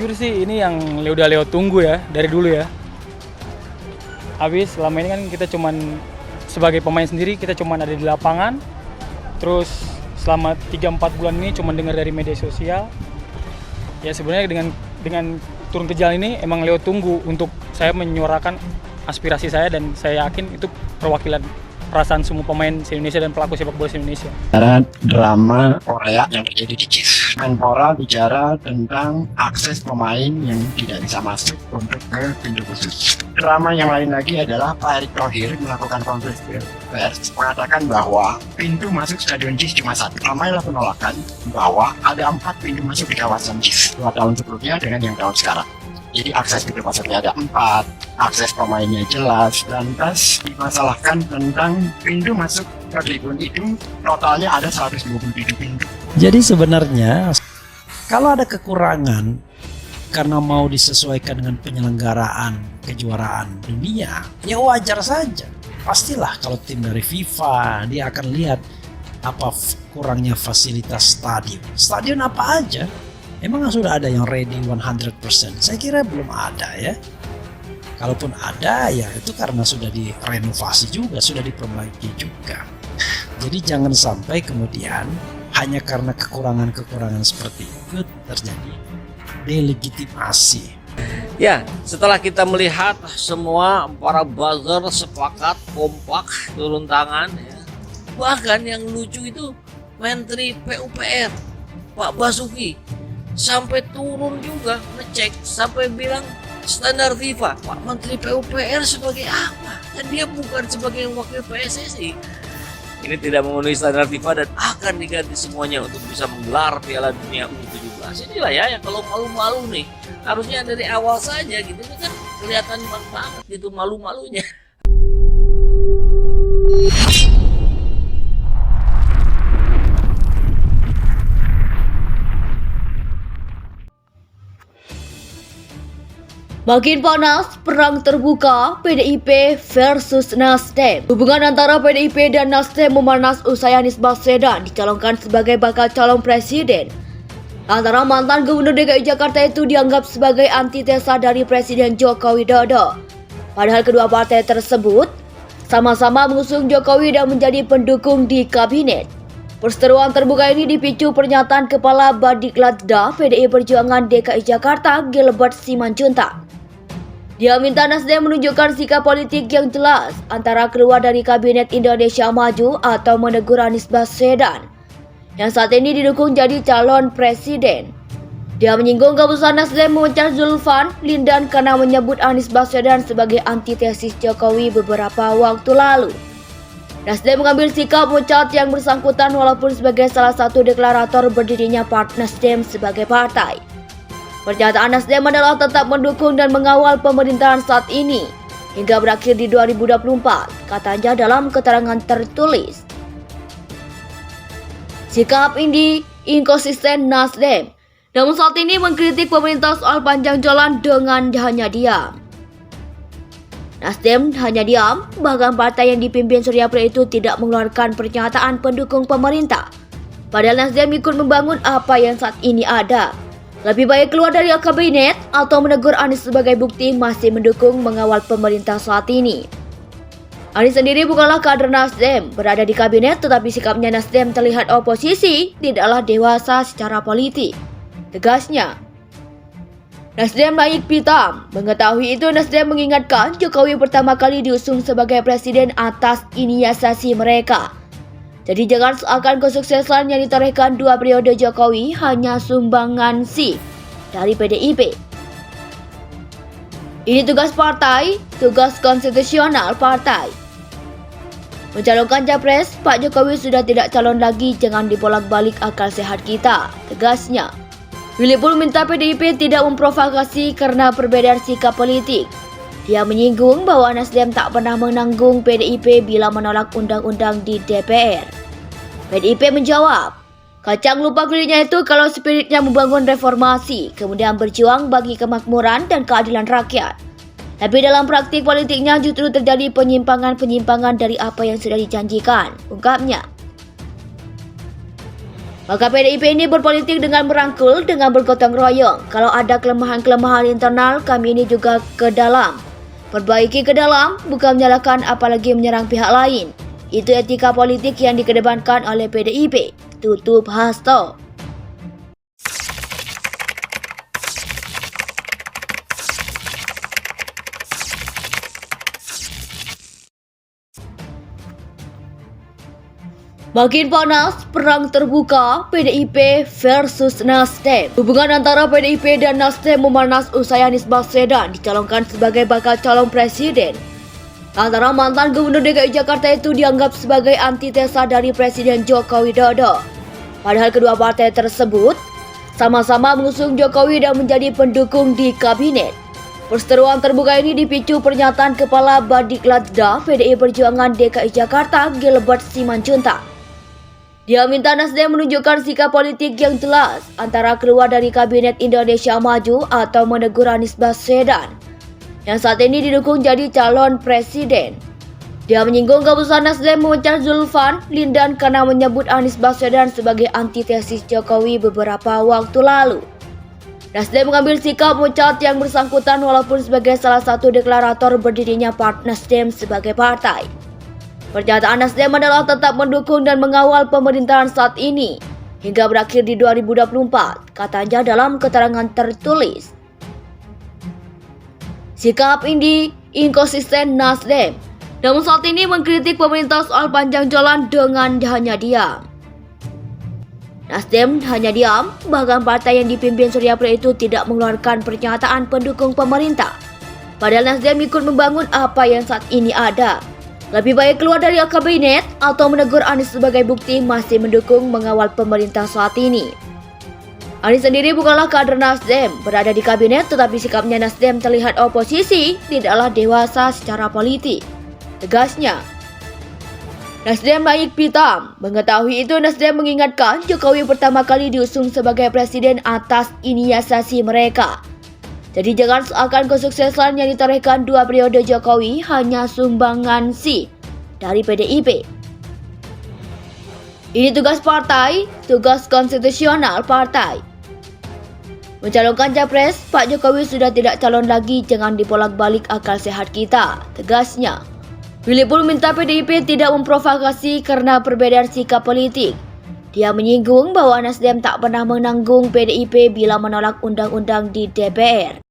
Jujur sih ini yang udah Leo tunggu ya dari dulu ya. Habis selama ini kan kita cuman sebagai pemain sendiri kita cuman ada di lapangan. Terus selama 3-4 bulan ini cuman dengar dari media sosial. Ya sebenarnya dengan turun ke jalan ini emang Leo tunggu untuk saya menyuarakan aspirasi saya, dan saya yakin itu perwakilan perasaan semua pemain se-Indonesia dan pelaku sepak bola se-Indonesia. Cara drama Korea yang terjadi di JIS. Menpora bicara tentang akses pemain yang tidak bisa masuk untuk ke pintu khusus. Drama yang lain lagi adalah Pak Erick Thohir melakukan konferensi pers mengatakan bahwa pintu masuk Stadion JIS cuma satu. Ramailah penolakan bahwa ada 4 pintu masuk di kawasan JIS 2 tahun sebelumnya dengan yang tahun sekarang. Jadi akses pintu masuknya ada 4, akses pemainnya jelas, dan tas dimasalahkan tentang pintu masuk ke tribun itu totalnya ada 127 pintu. Jadi sebenarnya kalau ada kekurangan karena mau disesuaikan dengan penyelenggaraan kejuaraan dunia, ya wajar saja. Pastilah kalau tim dari FIFA dia akan lihat apa kurangnya fasilitas stadion. Stadion apa aja? Emang sudah ada yang ready 100%? Saya kira belum ada ya. Kalaupun ada ya itu karena sudah direnovasi juga, sudah diperbaiki juga. Jadi jangan sampai kemudian hanya karena kekurangan-kekurangan seperti itu terjadi delegitimasi. Ya, setelah kita melihat semua para buzzer sepakat kompak turun tangan ya. Bahkan yang lucu itu Menteri PUPR Pak Basuki sampai turun juga ngecek, sampai bilang standar FIFA. Pak Menteri PUPR sebagai apa? Dan dia bukan sebagai wakil PSSI. Ini tidak memenuhi standar FIFA dan akan diganti semuanya untuk bisa menggelar Piala Dunia U17. Inilah ya yang kalau malu-malu nih. Harusnya dari awal saja gitu. Ini kan kelihatan banget gitu malu-malunya. Makin panas, perang terbuka PDIP versus Nasdem. Hubungan antara PDIP dan Nasdem memanas usai Anies Baswedan dicalonkan sebagai bakal calon presiden. Antara mantan Gubernur DKI Jakarta itu dianggap sebagai antitesa dari Presiden Joko Widodo. Padahal kedua partai tersebut sama-sama mengusung Jokowi dan menjadi pendukung di kabinet. Perseteruan terbuka ini dipicu pernyataan Kepala Badiklatda PDI Perjuangan DKI Jakarta Gilbert Simanjuntak. Dia minta Nasdem menunjukkan sikap politik yang jelas antara keluar dari Kabinet Indonesia Maju atau menegur Anies Baswedan yang saat ini didukung jadi calon presiden. Dia menyinggung keputusan Nasdem memecat Zulfan Lindan karena menyebut Anies Baswedan sebagai antitesis Jokowi beberapa waktu lalu. Nasdem mengambil sikap memecat yang bersangkutan walaupun sebagai salah satu deklarator berdirinya Partai Nasdem sebagai partai. Pernyataan Nasdem adalah tetap mendukung dan mengawal pemerintahan saat ini hingga berakhir di 2024, katanya dalam keterangan tertulis. Sikap ini inkonsisten Nasdem, namun saat ini mengkritik pemerintah soal panjang jalan dengan hanya diam. Nasdem hanya diam, bahkan partai yang dipimpin Surya Paloh itu tidak mengeluarkan pernyataan pendukung pemerintah. Padahal Nasdem ikut membangun apa yang saat ini ada. Lebih baik keluar dari kabinet atau menegur Anies sebagai bukti masih mendukung mengawal pemerintah saat ini. Anies sendiri bukanlah kader Nasdem, berada di kabinet tetapi sikapnya Nasdem terlihat oposisi, tidaklah dewasa secara politik, tegasnya. Nasdem naik pitam. Mengetahui itu, Nasdem mengingatkan Jokowi pertama kali diusung sebagai presiden atas inisiasi mereka. Jadi jangan seakan kesuksesan yang ditorehkan 2 periode Jokowi hanya sumbangan si dari PDIP. Ini tugas partai, tugas konstitusional partai. Mencalonkan capres, Pak Jokowi sudah tidak calon lagi, jangan dibolak-balik akal sehat kita, tegasnya. Willy pun minta PDIP tidak memprovokasi karena perbedaan sikap politik. Dia menyinggung bahwa Nasdem tak pernah menanggung PDIP bila menolak undang-undang di DPR. PDIP menjawab, kacang lupa dirinya itu kalau spiritnya membangun reformasi, kemudian berjuang bagi kemakmuran dan keadilan rakyat. Tapi dalam praktik politiknya justru terjadi penyimpangan-penyimpangan dari apa yang sudah dijanjikan, ungkapnya. Maka PDIP ini berpolitik dengan merangkul, dengan bergotong royong. Kalau ada kelemahan-kelemahan internal, kami ini juga ke dalam. Perbaiki ke dalam, bukan menyalahkan apalagi menyerang pihak lain. Itu etika politik yang dikedepankan oleh PDIP. Tutup hasto. Makin panas, perang terbuka PDIP versus Nasdem. Hubungan antara PDIP dan Nasdem memanas usai Anies Baswedan dicalonkan sebagai bakal calon presiden. Antara mantan Gubernur DKI Jakarta itu dianggap sebagai antitesa dari Presiden Joko Widodo. Padahal kedua partai tersebut sama-sama mengusung Jokowi dan menjadi pendukung di kabinet. Perseteruan terbuka ini dipicu pernyataan Kepala Badiklatda PDI Perjuangan DKI Jakarta Gilbert Simanjuntak. Dia minta Nasdem menunjukkan sikap politik yang jelas antara keluar dari Kabinet Indonesia Maju atau menegur Anies Baswedan yang saat ini didukung jadi calon presiden. Dia menyinggung keputusan Nasdem memecat Zulfan Lindan karena menyebut Anies Baswedan sebagai antitesis Jokowi beberapa waktu lalu. Nasdem mengambil sikap memecat yang bersangkutan walaupun sebagai salah satu deklarator berdirinya Partai Nasdem sebagai partai. Pernyataan Nasdem adalah tetap mendukung dan mengawal pemerintahan saat ini hingga berakhir di 2024, katanya dalam keterangan tertulis. Sikap ini inkonsisten Nasdem, namun saat ini mengkritik pemerintah soal panjang jalan dengan hanya diam. Nasdem hanya diam, bahkan partai yang dipimpin Surya Paloh itu tidak mengeluarkan pernyataan pendukung pemerintah. Padahal Nasdem ikut membangun apa yang saat ini ada. Lebih baik keluar dari kabinet atau menegur Anies sebagai bukti masih mendukung mengawal pemerintah saat ini. Anies sendiri bukanlah kader Nasdem, berada di kabinet tetapi sikapnya Nasdem terlihat oposisi, tidaklah dewasa secara politik. Tegasnya. Nasdem naik pitam. Mengetahui itu Nasdem mengingatkan Jokowi pertama kali diusung sebagai presiden atas inisiasi mereka. Jadi jangan seakan kesuksesan yang ditorehkan 2 periode Jokowi hanya sumbangan dari PDIP. Ini tugas partai, tugas konstitusional partai. Mencalonkan capres, Pak Jokowi sudah tidak calon lagi, jangan dibolak-balik akal sehat kita, tegasnya. Willy pun minta PDIP tidak memprovokasi karena perbedaan sikap politik. Dia menyinggung bahwa Nasdem tak pernah menanggung PDIP bila menolak undang-undang di DPR.